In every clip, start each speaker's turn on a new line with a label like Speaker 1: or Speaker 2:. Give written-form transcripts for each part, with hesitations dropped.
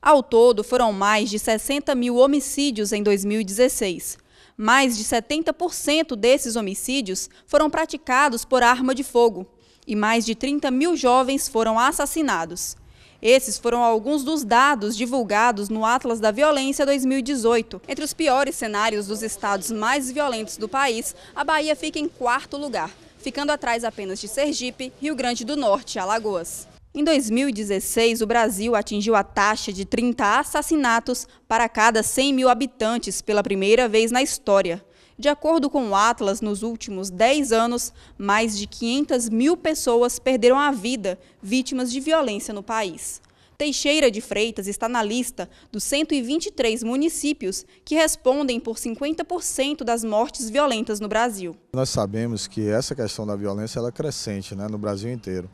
Speaker 1: Ao todo, foram mais de 60 mil homicídios em 2016. Mais de 70% desses homicídios foram praticados por arma de fogo e mais de 30 mil jovens foram assassinados. Esses foram alguns dos dados divulgados no Atlas da Violência 2018. Entre os piores cenários dos estados mais violentos do país, a Bahia fica em quarto lugar, ficando atrás apenas de Sergipe, Rio Grande do Norte e Alagoas. Em 2016, o Brasil atingiu a taxa de 30 assassinatos para cada 100 mil habitantes pela primeira vez na história. De acordo com o Atlas, nos últimos 10 anos, mais de 500 mil pessoas perderam a vida vítimas de violência no país. Teixeira de Freitas está na lista dos 123 municípios que respondem por 50% das mortes violentas no Brasil.
Speaker 2: Nós sabemos que essa questão da violência ela é crescente, no Brasil inteiro.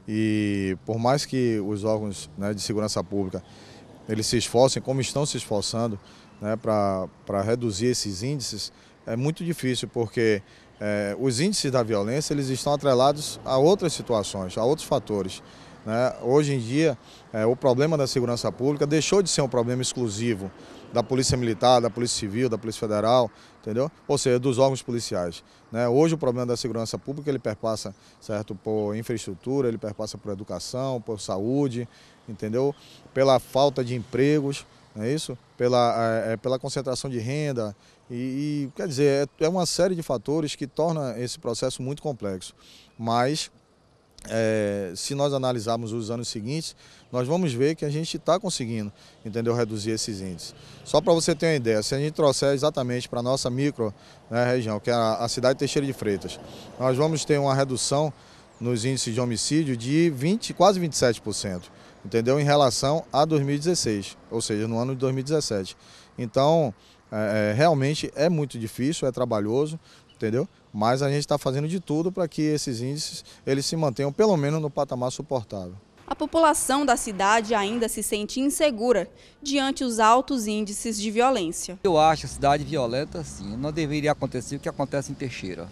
Speaker 2: E por mais que os órgãos de segurança pública eles se esforcem, como estão se esforçando para reduzir esses índices, é muito difícil porque os índices da violência eles estão atrelados a outras situações, a outros fatores. Hoje em dia, o problema da segurança pública deixou de ser um problema exclusivo da Polícia Militar, da Polícia Civil, da Polícia Federal, entendeu? Ou seja, dos órgãos policiais. Hoje o problema da segurança pública ele perpassa, certo, por infraestrutura, ele perpassa por educação, por saúde, entendeu? Pela falta de empregos, não é isso? Pela concentração de renda e quer dizer, é uma série de fatores que torna esse processo muito complexo. Mas se nós analisarmos os anos seguintes, nós vamos ver que a gente está conseguindo, entendeu, reduzir esses índices. Só para você ter uma ideia, se a gente trouxer exatamente para a nossa micro região, que é a cidade de Teixeira de Freitas, nós vamos ter uma redução nos índices de homicídio de quase 27%, entendeu, em relação a 2016, ou seja, no ano de 2017. Então, realmente é muito difícil, é trabalhoso, entendeu? Mas a gente está fazendo de tudo para que esses índices eles se mantenham pelo menos no patamar suportável.
Speaker 1: A população da cidade ainda se sente insegura diante os altos índices de violência.
Speaker 3: Eu acho a cidade violenta, sim. Não deveria acontecer o que acontece em Teixeira.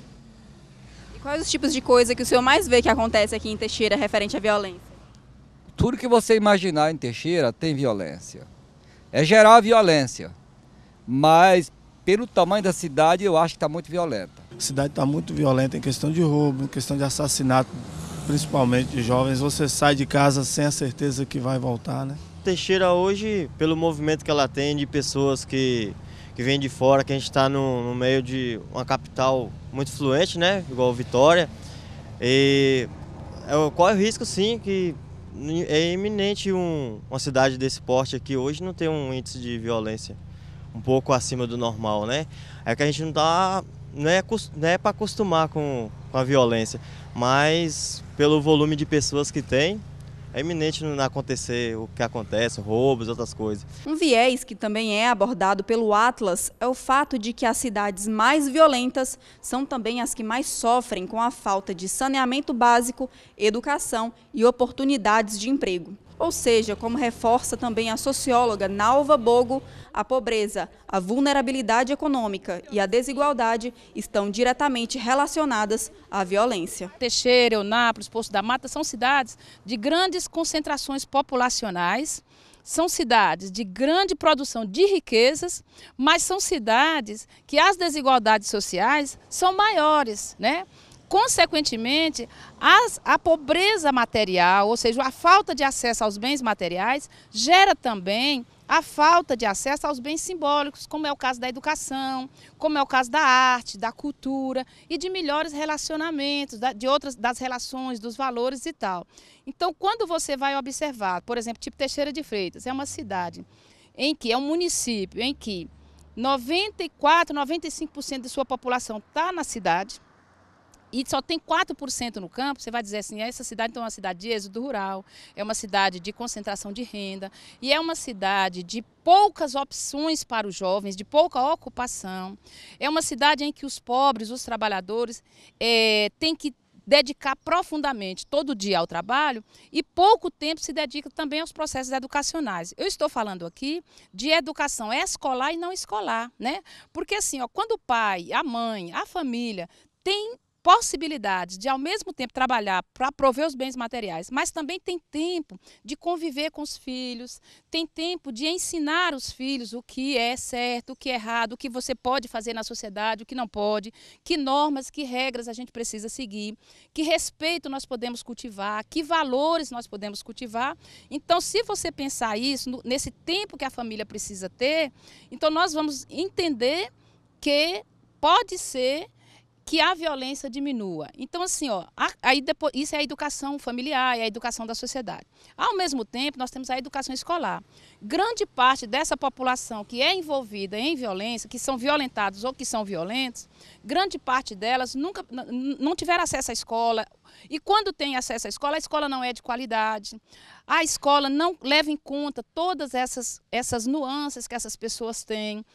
Speaker 1: E quais os tipos de coisa que o senhor mais vê que acontece aqui em Teixeira referente à violência?
Speaker 3: Tudo que você imaginar em Teixeira tem violência. É geral a violência, mas pelo tamanho da cidade eu acho que está muito violenta.
Speaker 4: A cidade está muito violenta em questão de roubo, em questão de assassinato, principalmente de jovens. Você sai de casa sem a certeza que vai voltar,
Speaker 5: Teixeira hoje, pelo movimento que ela tem de pessoas que vêm de fora, que a gente está no meio de uma capital muito fluente, igual Vitória, e corre o risco sim que é iminente uma cidade desse porte aqui hoje não ter um índice de violência um pouco acima do normal, É que a gente não é para acostumar com a violência, mas pelo volume de pessoas que tem, é iminente não acontecer o que acontece, roubos, outras coisas.
Speaker 1: Um viés que também é abordado pelo Atlas é o fato de que as cidades mais violentas são também as que mais sofrem com a falta de saneamento básico, educação e oportunidades de emprego. Ou seja, como reforça também a socióloga Nalva Bogo, a pobreza, a vulnerabilidade econômica e a desigualdade estão diretamente relacionadas à violência.
Speaker 6: Teixeira, Eunápolis, Poço da Mata são cidades de grandes concentrações populacionais, são cidades de grande produção de riquezas, mas são cidades que as desigualdades sociais são maiores, Consequentemente, a pobreza material, ou seja, a falta de acesso aos bens materiais, gera também a falta de acesso aos bens simbólicos, como é o caso da educação, como é o caso da arte, da cultura e de melhores relacionamentos, das relações, dos valores e tal. Então, quando você vai observar, por exemplo, tipo Teixeira de Freitas, é uma cidade é um município em que 95% de sua população está na cidade, e só tem 4% no campo, você vai dizer assim, essa cidade então é uma cidade de êxodo rural, é uma cidade de concentração de renda, e é uma cidade de poucas opções para os jovens, de pouca ocupação, é uma cidade em que os pobres, os trabalhadores, têm que dedicar profundamente todo dia ao trabalho e pouco tempo se dedica também aos processos educacionais. Eu estou falando aqui de educação escolar e não escolar, Porque assim, quando o pai, a mãe, a família tem possibilidades de, ao mesmo tempo, trabalhar para prover os bens materiais, mas também tem tempo de conviver com os filhos, tem tempo de ensinar os filhos o que é certo, o que é errado, o que você pode fazer na sociedade, o que não pode, que normas, que regras a gente precisa seguir, que respeito nós podemos cultivar, que valores nós podemos cultivar. Então, se você pensar isso, nesse tempo que a família precisa ter, então nós vamos entender que pode ser que a violência diminua. Então, assim, ó, aí depois, isso é a educação familiar, é a educação da sociedade. Ao mesmo tempo, nós temos a educação escolar. Grande parte dessa população que é envolvida em violência, que são violentados ou que são violentos, grande parte delas não tiveram acesso à escola. E quando tem acesso à escola, a escola não é de qualidade. A escola não leva em conta todas essas nuances que essas pessoas têm.